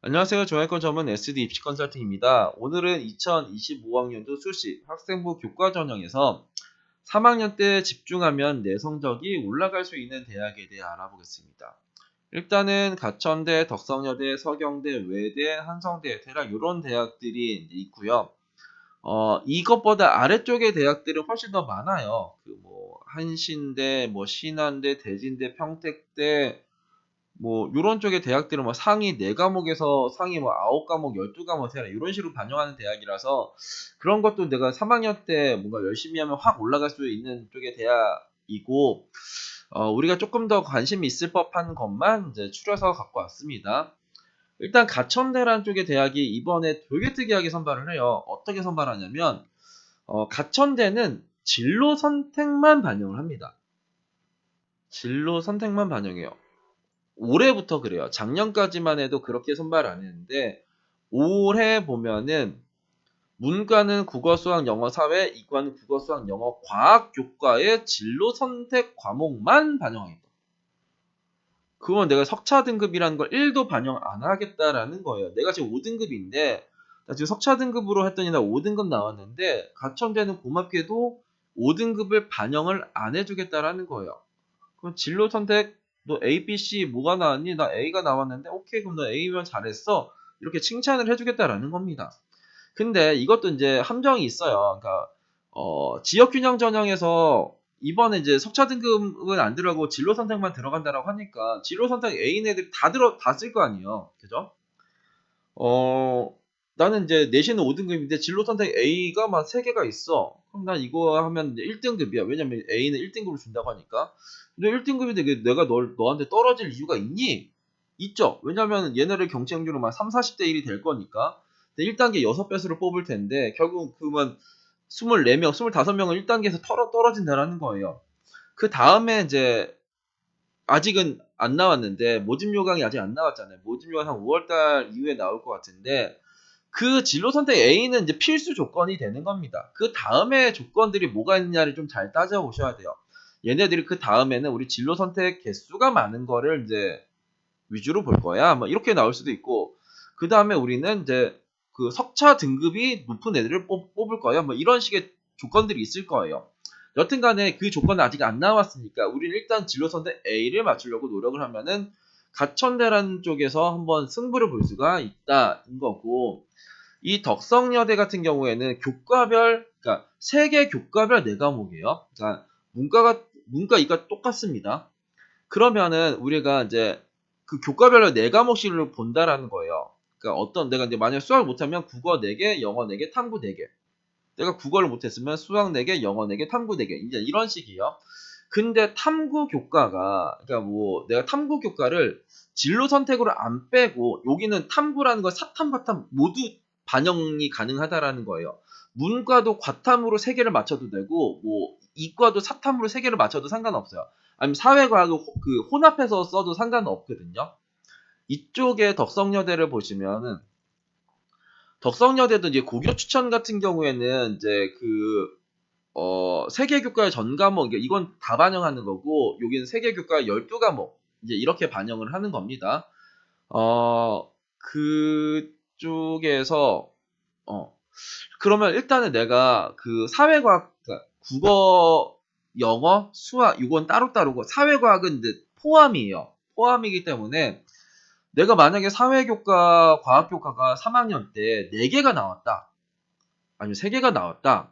안녕하세요. 정외과 전문 SD 입시 컨설팅입니다. 오늘은 2025학년도 수시 학생부 교과 전형에서 3학년 때 집중하면 내 성적이 올라갈 수 있는 대학에 대해 알아보겠습니다. 일단은 가천대, 덕성여대, 서경대, 외대, 한성대, 대략 이런 대학들이 이제 있고요. 이것보다 아래쪽의 대학들은 훨씬 더 많아요. 한신대, 신한대, 대진대, 평택대, 요런 쪽의 대학들은 상위 4과목에서 상위 9과목, 12과목 해라 이런 식으로 반영하는 대학이라서 그런 것도 내가 3학년 때 뭔가 열심히 하면 확 올라갈 수 있는 쪽의 대학이고, 우리가 조금 더 관심이 있을 법한 것만 이제 추려서 갖고 왔습니다. 일단 가천대라는 쪽의 대학이 이번에 되게 특이하게 선발을 해요. 어떻게 선발하냐면 가천대는 진로 선택만 반영을 합니다. 진로 선택만 반영해요. 올해부터 그래요. 작년까지만 해도 그렇게 선발 안 했는데 올해 보면은 문과는 국어, 수학, 영어, 사회, 이과는 국어, 수학, 영어, 과학, 교과의 진로 선택 과목만 반영하겠다. 그건 내가 석차 등급이라는 걸 1도 반영 안 하겠다라는 거예요. 내가 지금 5등급인데 나 지금 석차 등급으로 했더니 나 5등급 나왔는데 가천대는 고맙게도 5등급을 반영을 안 해주겠다라는 거예요. 그럼 진로 선택 너 A, B, C 뭐가 나왔니? 나 A가 나왔는데 오케이 그럼 너 A면 잘했어. 이렇게 칭찬을 해주겠다라는 겁니다. 근데 이것도 이제 함정이 있어요. 그러니까 지역균형 전형에서 이번에 이제 석차 등급은 안 들어가고 진로 선택만 들어간다라고 하니까 진로 선택 A인 애들이 다 쓸 거 아니에요. 그죠? 어, 나는 이제 내신은 5등급인데 진로 선택 A가 막 3개가 있어. 그럼 난 이거 하면 이제 1등급이야. 왜냐면 A는 1등급을 준다고 하니까. 근데 1등급인데 내가 너한테 떨어질 이유가 있니? 있죠. 왜냐면 얘네를 경쟁률은 막 3, 40대 1이 될 거니까. 근데 1단계 6배수를 뽑을 텐데 결국 그만 24명, 25명은 1단계에서 떨어진다라는 거예요. 그 다음에 이제 아직은 안 나왔는데 모집 요강이 아직 안 나왔잖아요. 모집 요강 한 5월달 이후에 나올 것 같은데 그 진로 선택 A는 이제 필수 조건이 되는 겁니다. 그 다음에 조건들이 뭐가 있느냐를 좀 잘 따져보셔야 돼요. 얘네들이 그 다음에는 우리 진로 선택 개수가 많은 거를 이제 위주로 볼 거야. 뭐 이렇게 나올 수도 있고, 그 다음에 우리는 이제 그 석차 등급이 높은 애들을 뽑을 거야. 뭐 이런 식의 조건들이 있을 거예요. 여튼간에 그 조건은 아직 안 나왔으니까 우리는 일단 진로 선택 A를 맞추려고 노력을 하면은 가천대라는 쪽에서 한번 승부를 볼 수가 있다인 거고, 이 덕성여대 같은 경우에는 교과별, 그러니까 세개 교과별 4과목이에요. 그러니까 문과 이과 똑같습니다. 그러면은 우리가 이제 그 교과별로 4과목씩을 본다라는 거예요. 그러니까 내가 이제 만약 수학을 못하면 국어 4개, 영어 4개, 탐구 4개. 내가 국어를 못했으면 수학 4개, 영어 4개, 탐구 4개. 이제 이런 식이에요. 근데 탐구 교과가, 그러니까 내가 탐구 교과를 진로 선택으로 안 빼고, 여기는 탐구라는 건 사탐, 과탐 모두 반영이 가능하다라는 거예요. 문과도 과탐으로 3개를 맞춰도 되고, 이과도 사탐으로 3개를 맞춰도 상관없어요. 아니면 사회과학을 혼합해서 써도 상관은 없거든요. 이쪽에 덕성여대를 보시면은, 덕성여대도 이제 고교 추천 같은 경우에는 이제 세계교과의 전 과목, 이건 다 반영하는 거고, 여기는 세계교과 12과목, 이제 이렇게 반영을 하는 겁니다. 그쪽에서, 어, 그러면 일단은 내가 그 사회과학, 그러니까 국어, 영어, 수학, 이건 따로따로고, 사회과학은 이제 포함이에요. 포함이기 때문에, 내가 만약에 사회교과, 과학교과가 3학년 때 4개가 나왔다. 아니면 3개가 나왔다.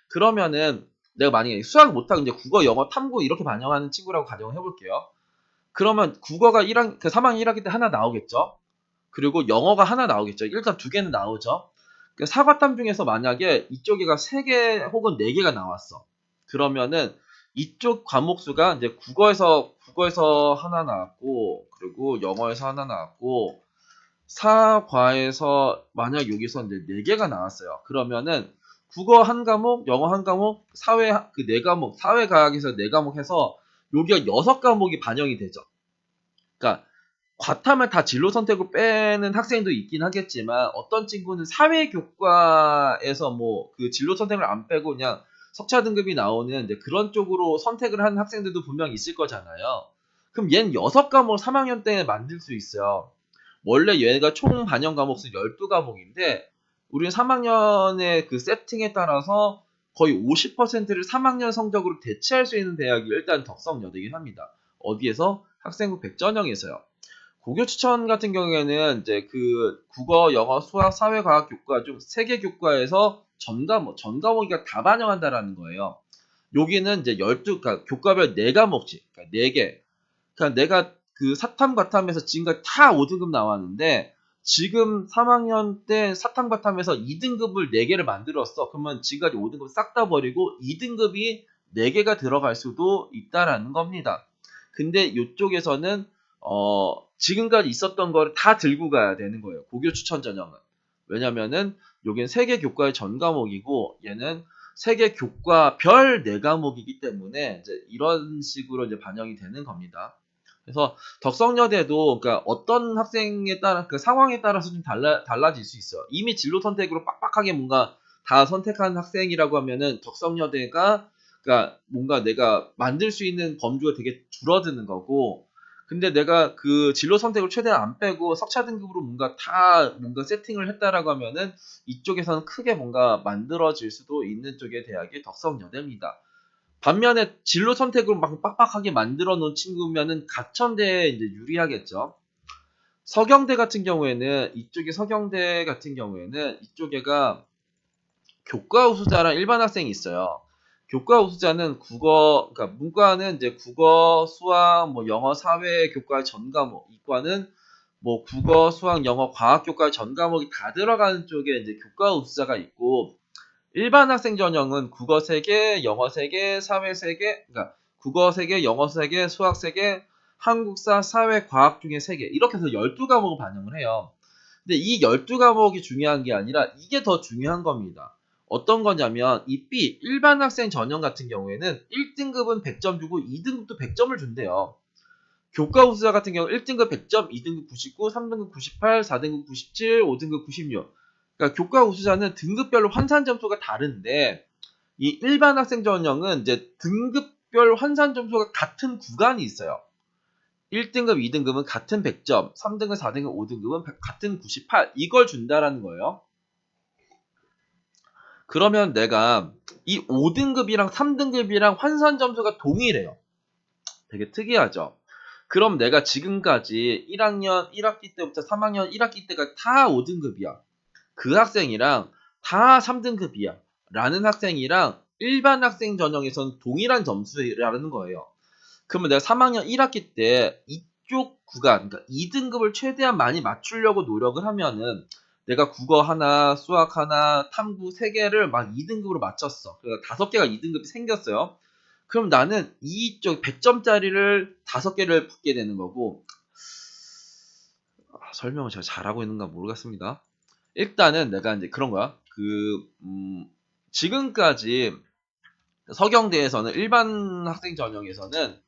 그러면은 내가 만약에 수학 못하고 이제 국어, 영어, 탐구 이렇게 반영하는 친구라고 가정을 해볼게요. 그러면 국어가 3학년 1학기 때 하나 나오겠죠. 그리고 영어가 하나 나오겠죠. 일단 2개는 나오죠. 사과탐 중에서 만약에 이쪽에가 3개 혹은 4개가 나왔어. 그러면은 이쪽 과목 수가 이제 국어에서 하나 나왔고, 그리고 영어에서 하나 나왔고, 사과에서 만약 여기서 이제 4개가 나왔어요. 그러면은 국어 한 과목, 영어 한 과목, 사회 그 4과목, 사회과학에서 4과목 해서 여기가 6과목이 반영이 되죠. 그러니까 과탐을 다 진로 선택으로 빼는 학생도 있긴 하겠지만 어떤 친구는 사회교과에서 그 진로 선택을 안 빼고 그냥 석차 등급이 나오는 이제 그런 쪽으로 선택을 하는 학생들도 분명 있을 거잖아요. 그럼 얘는 6과목 3학년 때 만들 수 있어요. 원래 얘가 총 반영 과목 수 12과목인데 우리는 3학년의 그 세팅에 따라서 거의 50%를 3학년 성적으로 대체할 수 있는 대학이 일단 덕성여대이긴 합니다. 어디에서? 학생부 100전형에서요. 고교 추천 같은 경우에는 이제 그 국어, 영어, 수학, 사회과학 교과 중 3개 교과에서 전 과목이 다 반영한다라는 거예요. 여기는 이제 그러니까 교과별 4과목씩, 그러니까 4개. 그러니까 내가 그 사탐, 과탐에서 지금까지 다 5등급 나왔는데, 지금 3학년 때 사탐, 과탐에서 2등급을 4개를 만들었어. 그러면 지금까지 5등급 싹 다 버리고 2등급이 4개가 들어갈 수도 있다라는 겁니다. 근데 이쪽에서는 지금까지 있었던 거를 다 들고 가야 되는 거예요. 고교 추천 전형은. 왜냐면은 여기는 3개 교과의 전 과목이고 얘는 3개 교과별 4과목이기 때문에 이제 이런 식으로 이제 반영이 되는 겁니다. 그래서 덕성여대도 그러니까 어떤 학생에 따라 그 상황에 따라서 좀 달라질 수 있어요. 이미 진로 선택으로 빡빡하게 뭔가 다 선택한 학생이라고 하면은 덕성여대가 그러니까 뭔가 내가 만들 수 있는 범주가 되게 줄어드는 거고, 근데 내가 그 진로 선택을 최대한 안 빼고 석차 등급으로 뭔가 세팅을 했다라고 하면은 이쪽에서는 크게 뭔가 만들어질 수도 있는 쪽의 대학이 덕성여대입니다. 반면에 진로 선택으로 막 빡빡하게 만들어 놓은 친구면은 가천대에 이제 유리하겠죠. 서경대 같은 경우에는 이쪽에가 교과 우수자랑 일반 학생이 있어요. 교과 우수자는 그러니까 문과는 이제 국어, 수학, 뭐 영어, 사회 교과 전 과목, 이과는 뭐 국어, 수학, 영어, 과학 교과 전 과목이 다 들어가는 쪽에 이제 교과 우수자가 있고, 일반 학생 전형은 국어 3개, 영어 3개, 사회 3개, 그러니까 국어 3개, 영어 3개, 수학 3개, 한국사, 사회, 과학 중에 3개. 이렇게 해서 12과목을 반영을 해요. 근데 이 12과목이 중요한 게 아니라 이게 더 중요한 겁니다. 어떤 거냐면 이 B, 일반 학생 전형 같은 경우에는 1등급은 100점 주고 2등급도 100점을 준대요. 교과 우수자 같은 경우 1등급 100점, 2등급 99, 3등급 98, 4등급 97, 5등급 96. 그러니까 교과 우수자는 등급별로 환산 점수가 다른데 이 일반 학생 전형은 이제 등급별 환산 점수가 같은 구간이 있어요. 1등급, 2등급은 같은 100점, 3등급, 4등급, 5등급은 같은 98. 이걸 준다라는 거예요. 그러면 내가 이 5등급이랑 3등급이랑 환산 점수가 동일해요. 되게 특이하죠. 그럼 내가 지금까지 1학년 1학기 때부터 3학년 1학기 때가 다 5등급이야. 그 학생이랑 다 3등급이야. 라는 학생이랑 일반 학생 전형에서는 동일한 점수라는 거예요. 그러면 내가 3학년 1학기 때 이쪽 구간, 그러니까 2등급을 최대한 많이 맞추려고 노력을 하면은 내가 국어 하나, 수학 하나, 탐구 3개를 막 2등급으로 맞췄어. 그러니까 5개가 2등급이 생겼어요. 그럼 나는 이쪽 100점짜리를 5개를 붙게 되는 거고, 설명을 제가 잘하고 있는가 모르겠습니다. 일단은 내가 이제 그런 거야. 지금까지 서경대에서는 일반 학생 전형에서는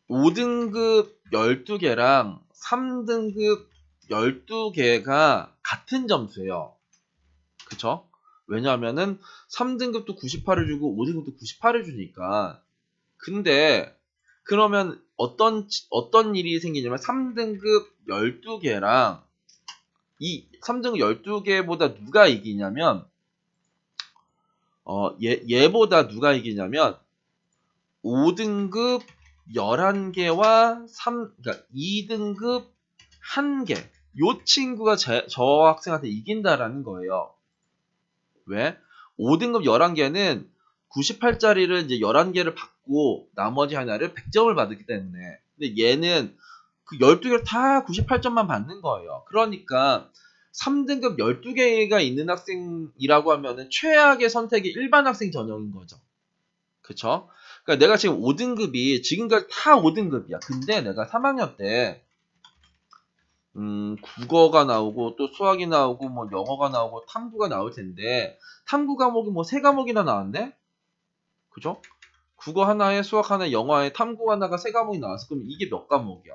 5등급 12개랑 3등급 12개가 같은 점수예요. 그쵸? 왜냐하면은 3등급도 98을 주고 5등급도 98을 주니까. 근데 그러면 어떤 일이 생기냐면 3등급 12개랑 이 3등급 12개보다 누가 이기냐면 얘보다 누가 이기냐면 5등급 11개와 그러니까 2등급 1개. 요 친구가 저 학생한테 이긴다라는 거예요. 왜? 5등급 11개는 98짜리를 이제 11개를 받고 나머지 하나를 100점을 받았기 때문에. 근데 얘는 그 12개를 다 98점만 받는 거예요. 그러니까 3등급 12개가 있는 학생이라고 하면은 최악의 선택이 일반 학생 전형인 거죠. 그쵸? 그러니까 내가 지금 5등급이 지금까지 다 5등급이야. 근데 내가 3학년 때 국어가 나오고 또 수학이 나오고 뭐 영어가 나오고 탐구가 나올 텐데 탐구 과목이 뭐 3과목이나 나왔네? 그죠? 국어 하나에 수학 하나에 영어 하나에 탐구 하나가 3과목이 나왔어. 그럼 이게 몇 과목이야?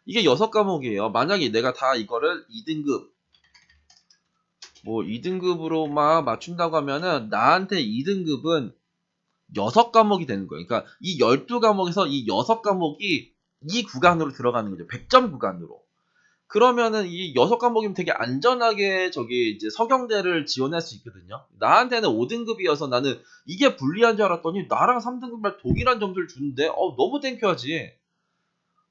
이게 6과목이에요. 만약에 내가 다 이거를 2등급 뭐 2등급으로 막 맞춘다고 하면은 나한테 2등급은 6과목이 되는 거예요. 그러니까 이 12과목에서 이 6과목이 이 구간으로 들어가는 거죠. 100점 구간으로. 그러면은 이 6과목이면 되게 안전하게 저기 이제 서경대를 지원할 수 있거든요. 나한테는 5등급이어서 나는 이게 불리한 줄 알았더니 나랑 3등급이랑 동일한 점수를 주는데 너무 땡큐하지.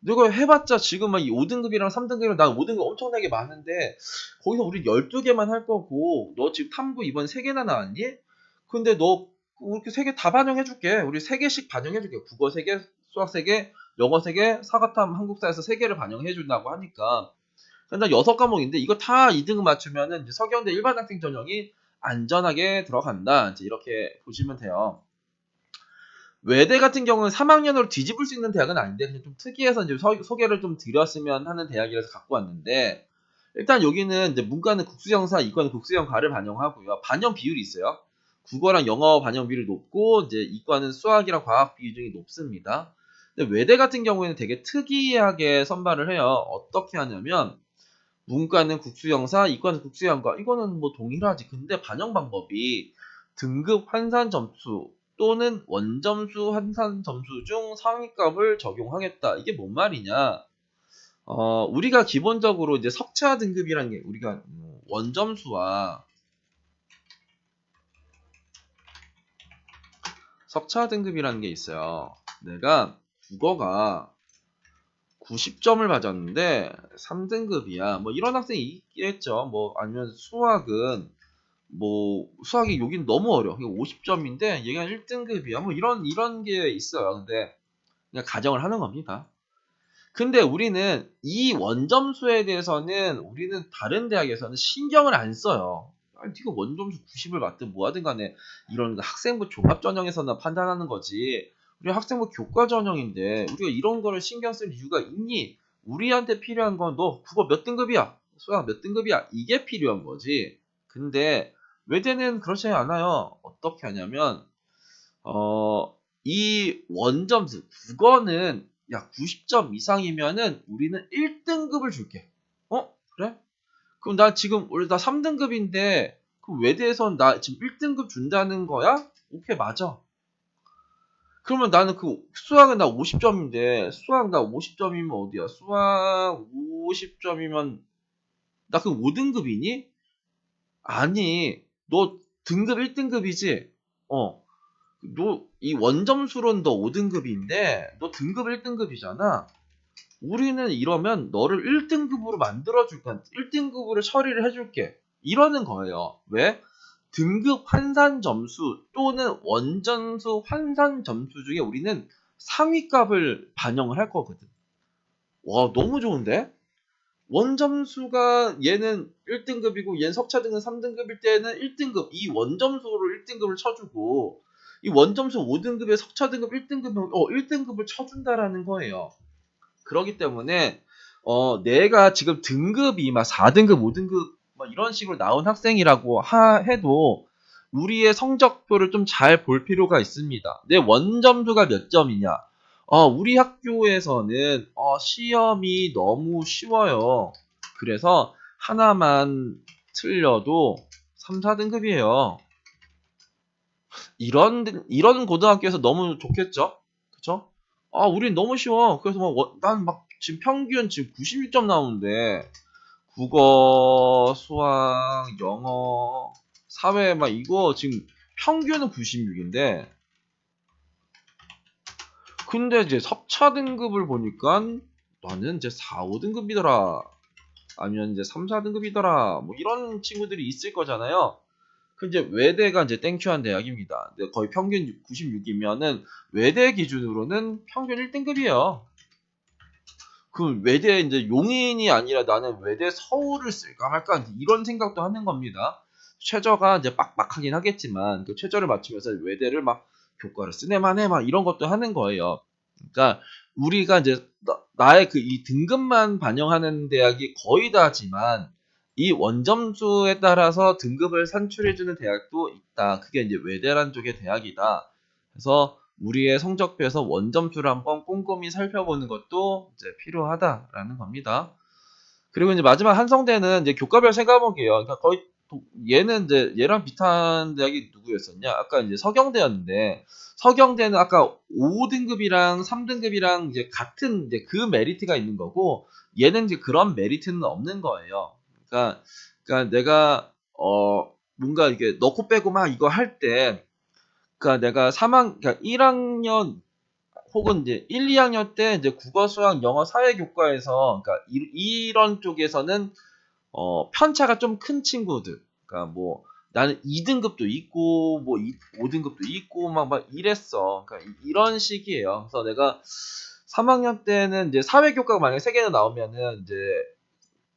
내가 해봤자 지금 막 이 5등급이랑 3등급이랑 난 5등급 엄청나게 많은데 거기서 우리 12개만 할 거고 너 지금 탐구 이번 3개나 나왔니? 근데 너 이렇게 3개 다 반영해줄게. 우리 3개씩 반영해줄게. 국어 3개, 수학 3개, 영어 3개, 사과탐 한국사에서 3개를 반영해준다고 하니까 일단 6과목인데 이거 다 2등급 맞추면은 이제 서경대 일반 학생 전형이 안전하게 들어간다. 이제 이렇게 보시면 돼요. 외대 같은 경우는 3학년으로 뒤집을 수 있는 대학은 아닌데 그냥 좀 특이해서 이제 소개를 좀 드렸으면 하는 대학이라서 갖고 왔는데 일단 여기는 이제 문과는 국수영사, 이과는 국수영과를 반영하고요. 반영 비율이 있어요. 국어랑 영어 반영 비율이 높고 이제 이과는 수학이랑 과학 비중이 높습니다. 근데 외대 같은 경우에는 되게 특이하게 선발을 해요. 어떻게 하냐면 문과는 국수영사, 이과는 국수영과 이거는 뭐 동일하지. 근데 반영 방법이 등급 환산 점수 또는 원점수 환산 점수 중 상위값을 적용하겠다. 이게 뭔 말이냐? 우리가 기본적으로 이제 석차 등급이라는 게 우리가 원점수와 석차 등급이라는 게 있어요. 내가 국어가 90점을 맞았는데 3등급이야. 뭐 이런 학생이 있겠죠. 뭐 아니면 수학이 여긴 너무 어려워. 50점인데 얘가 1등급이야. 뭐 이런 게 있어요. 근데 그냥 가정을 하는 겁니다. 근데 우리는 이 원점수에 대해서는 우리는 다른 대학에서는 신경을 안 써요. 아니, 네가 원점수 90을 맞든 뭐하든 간에 이런 학생부 종합 전형에서나 판단하는 거지. 우리 학생부 교과 전형인데 우리가 이런 거를 신경 쓸 이유가 있니? 우리한테 필요한 건 너 국어 몇 등급이야? 수학 몇 등급이야? 이게 필요한 거지. 근데 외대는 그렇지 않아요. 어떻게 하냐면 이 원점수 국어는 야 90점 이상이면은 우리는 1등급을 줄게. 그래? 그럼 나 지금 원래 나 3등급인데 그럼 외대에선 나 지금 1등급 준다는 거야? 오케이 맞아. 그러면 나는 그 수학은 나 50점인데 수학 나 50점이면 어디야? 수학 50점이면 나 그 5등급이니? 아니 너 등급 1등급이지? 너 이 원점수로는 너 5등급인데 너 등급 1등급이잖아. 우리는 이러면 너를 1등급으로 만들어줄 거야. 1등급으로 처리를 해줄게. 이러는 거예요. 왜? 등급 환산 점수 또는 원점수 환산 점수 중에 우리는 상위값을 반영을 할 거거든. 와, 너무 좋은데? 원점수가 얘는 1등급이고 얘는 석차 등급 3등급일 때는 1등급 이 원점수로 1등급을 쳐주고 이 원점수 5등급에 석차 등급 1등급이면 1등급을 쳐준다라는 거예요. 그렇기 때문에 내가 지금 등급이 막 4등급 5등급 막 이런 식으로 나온 학생이라고 해도 우리의 성적표를 좀 잘 볼 필요가 있습니다. 내 원점수가 몇 점이냐? 우리 학교에서는 시험이 너무 쉬워요. 그래서 하나만 틀려도 3, 4등급이에요. 이런 고등학교에서 너무 좋겠죠? 그쵸? 우린 너무 쉬워. 그래서 난 막 지금 평균 지금 96점 나오는데 국어, 수학, 영어, 사회 막 이거 지금 평균은 96인데 근데 이제 석차 등급을 보니까 나는 이제 4, 5등급이더라. 아니면 이제 3, 4등급이더라. 뭐 이런 친구들이 있을 거잖아요. 그 이제 외대가 이제 땡큐한 대학입니다. 근데 거의 평균 96이면은 외대 기준으로는 평균 1등급이에요. 그 외대 이제 용인이 아니라 나는 외대 서울을 쓸까 말까 이런 생각도 하는 겁니다. 최저가 이제 빡빡하긴 하겠지만 그 최저를 맞추면서 외대를 막 교과를 쓰네만 막 이런 것도 하는 거예요. 그러니까 우리가 이제 나의 그 이 등급만 반영하는 대학이 거의 다지만 이 원점수에 따라서 등급을 산출해주는 대학도 있다. 그게 이제 외대란 쪽의 대학이다. 그래서 우리의 성적표에서 원점수를 한번 꼼꼼히 살펴보는 것도 이제 필요하다라는 겁니다. 그리고 이제 마지막 한성대는 이제 교과별 세 과목이에요. 그러니까 거의 얘는 이제 얘랑 비슷한 대학이 누구였었냐? 아까 이제 서경대였는데 서경대는 아까 5등급이랑 3등급이랑 이제 같은 이제 그 메리트가 있는 거고 얘는 이제 그런 메리트는 없는 거예요. 그러니까 내가 뭔가 이게 넣고 빼고 막 이거 할 때, 그러니까 내가 그러니까 1학년 혹은 이제 1, 2학년 때 이제 국어, 수학, 영어, 사회 교과에서, 그러니까 이런 쪽에서는 편차가 좀 큰 친구들, 그러니까 뭐 나는 2등급도 있고 뭐 5등급도 있고 막 이랬어. 그러니까 이런 식이에요. 그래서 내가 3학년 때는 이제 사회 교과가 만약에 3개나 나오면은 이제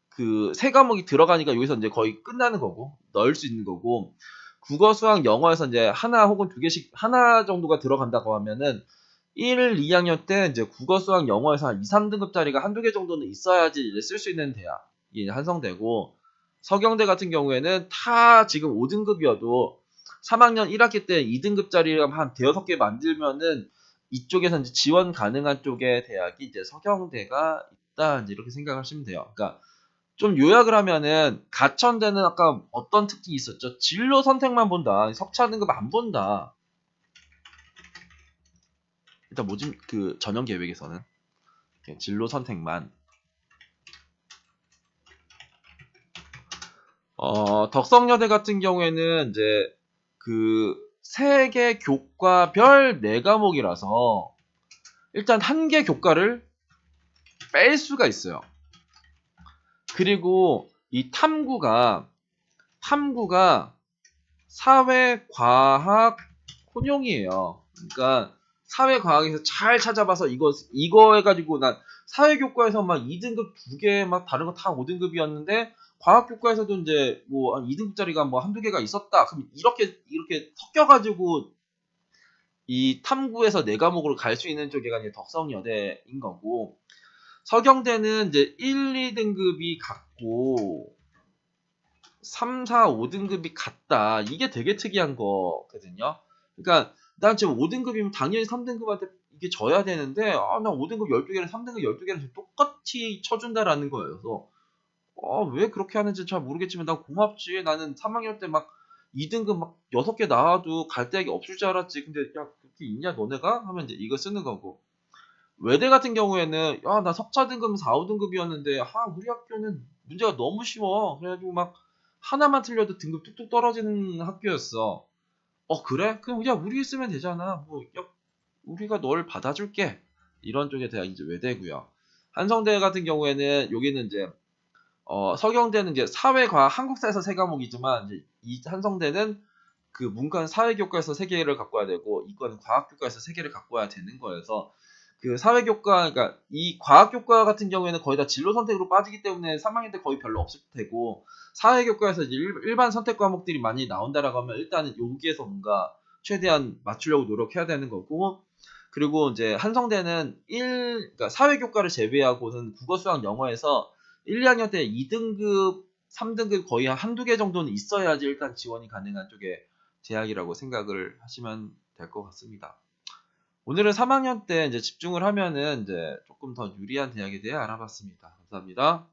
그 3과목이 들어가니까 여기서 이제 거의 끝나는 거고, 넣을 수 있는 거고, 국어, 수학, 영어에서 이제 하나 혹은 2개씩 하나 정도가 들어간다고 하면은 1, 2학년 때 이제 국어, 수학, 영어에서 한 2, 3등급짜리가 한두 개 정도는 있어야지 이제 쓸 수 있는 대학이 한성대고, 서경대 같은 경우에는 다 지금 5등급이어도 3학년 1학기 때 2등급짜리가 한 대여섯 개 만들면은 이쪽에서 이제 지원 가능한 쪽의 대학이 이제 서경대가 있다, 이제 이렇게 생각하시면 돼요. 그러니까 좀 요약을 하면은 가천대는 아까 어떤 특징이 있었죠? 진로 선택만 본다. 석차 등급 안 본다. 일단 모집 그 전형 계획에서는 진로 선택만. 덕성여대 같은 경우에는 이제 그 세개 교과별 4과목이라서 일단 한 개 교과를 뺄 수가 있어요. 그리고 이 탐구가 사회, 과학, 혼용이에요. 그러니까 사회과학에서 잘 찾아봐서 이거 해가지고 난 사회교과에서 막 2등급 2개 막 다른 거 다 5등급이었는데 과학교과에서도 이제 뭐 2등급짜리가 뭐 한두 개가 있었다. 그럼 이렇게 섞여가지고 이 탐구에서 4과목으로 갈 수 있는 쪽이 이제 덕성여대인 거고, 서경대는 이제 1, 2등급이 같고 3, 4, 5등급이 같다. 이게 되게 특이한 거거든요. 그러니까 난 지금 5등급이면 당연히 3등급한테 이게 져야 되는데 난 5등급 12개를 3등급 12개를 똑같이 쳐준다라는 거예요. 그래서 왜 그렇게 하는지 잘 모르겠지만 난 고맙지. 나는 3학년 때 막 2등급 막 6개 나와도 갈 데가 없을 줄 알았지. 근데 야 그렇게 있냐 너네가? 하면 이제 이거 쓰는 거고. 외대 같은 경우에는 나 석차 등급은 4, 5등급이었는데 우리 학교는 문제가 너무 쉬워. 그래가지고 막 하나만 틀려도 등급 뚝뚝 떨어지는 학교였어. 그래? 그럼 야 우리 쓰면 되잖아. 뭐 야, 우리가 널 받아줄게. 이런 쪽에 대한 이제 외대고요. 한성대 같은 경우에는 여기는 이제 서경대는 이제 사회과학 한국사에서 3과목이지만 이제 이 한성대는 그 문과는 사회교과에서 3개를 갖고 와야 되고 이과는 과학교과에서 3개를 갖고 와야 되는 거여서 그 사회교과, 그러니까 이 과학교과 같은 경우에는 거의 다 진로 선택으로 빠지기 때문에 3학년 때 거의 별로 없을 테고, 사회교과에서 이제 일반 선택 과목들이 많이 나온다라고 하면 일단은 여기에서 뭔가 최대한 맞추려고 노력해야 되는 거고, 그리고 이제 한성대는 그러니까 사회교과를 제외하고는 국어, 수학, 영어에서 1, 2학년 때 2등급, 3등급 거의 한두 개 정도는 있어야지 일단 지원이 가능한 쪽에 대학이라고 생각을 하시면 될 것 같습니다. 오늘은 3학년 때 이제 집중을 하면은 이제 조금 더 유리한 대학에 대해 알아봤습니다. 감사합니다.